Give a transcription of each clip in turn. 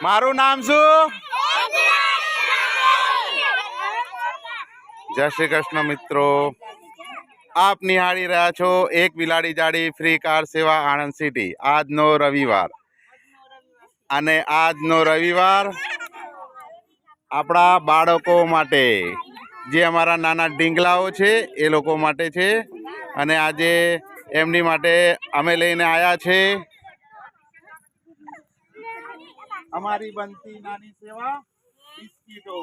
મારું નામ શું? જય શ્રી કૃષ્ણ મિત્રો, આપ નિહાળી રહ્યા છો એક બિલાડી જાડી ફ્રી કાર સેવા આણંદ સિટી. આજનો રવિવાર અને આજનો રવિવાર આપણા બાળકો માટે, જે અમારા નાના ઢીંગલાઓ છે એ લોકો માટે છે. અને આજે એમની માટે અમે લઈને આવ્યા છે અમારી બનતી નાની સેવા, બિસ્કીટો.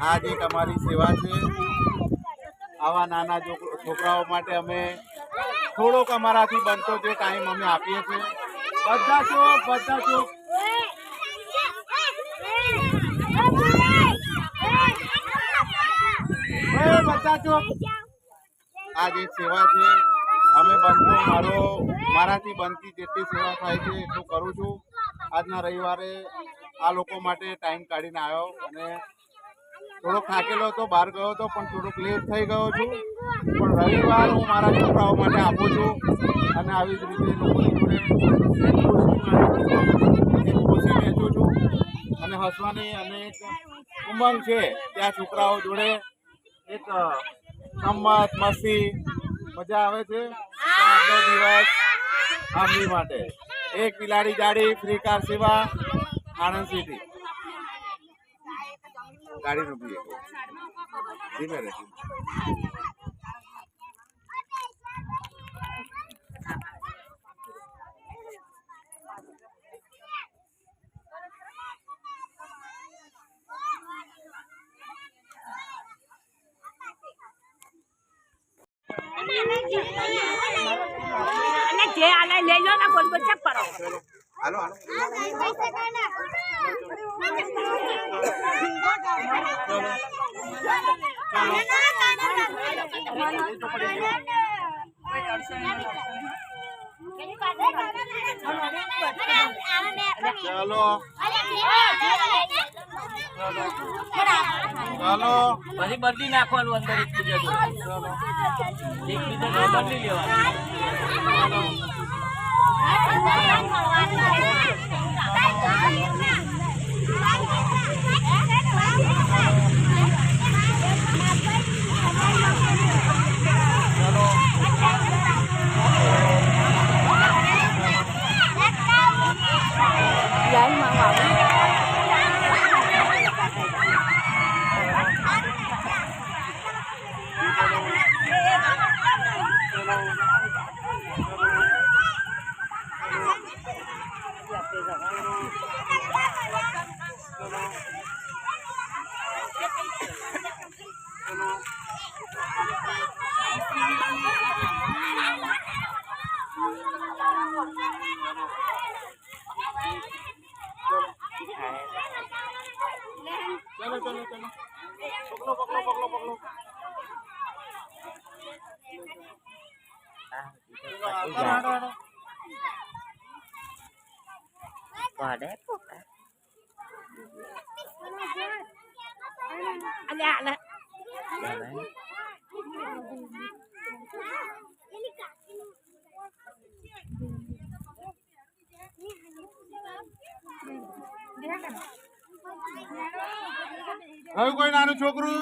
આ જ એક અમારી સેવા છે. આવા નાના છોકરાઓ માટે અમે થોડોક અમારાથી બનતો જે ટાઈમ અમે આપીએ છીએ. બધા ચોક બધા ચોક. આ જે સેવા છે, અમે બનતો મારાથી બનતી જેટલી સેવા થાય છે એટલું કરું છું. આજના રવિવારે આ લોકો માટે ટાઈમ કાઢીને આવ્યો અને થોડોક થાકેલો હતો, બહાર ગયો હતો પણ થોડોક લેટ થઈ ગયો છું. પણ રવિવાર હું મારા છોકરાઓ માટે આપું છું અને આવી જ રીતે લોકોની જોડે ખુશી વહેંચું છું. અને હસવાની અને એક ઉમંગ છે ત્યાં છોકરાઓ જોડે, એક ગમ્મત મસ્તી મજા આવે છે. આજનો દિવસ આમની માટે એક બિલાડી જાડી ફ્રી કાર સેવા આણંદ સિટી. ગાડી રૂપી ધીમે રહે. જે આલે લઈ લો ને બોલ બોલ ચેક કરો. હાલો હાલો. ચાલો પછી બદલી નાખવાનું અંદર એકબીજા બદલી લેવાનું. चलो चलो चलो पकड़ो पकड़ो पकड़ो पकड़ो. હવે કોઈ નાનું છોકરું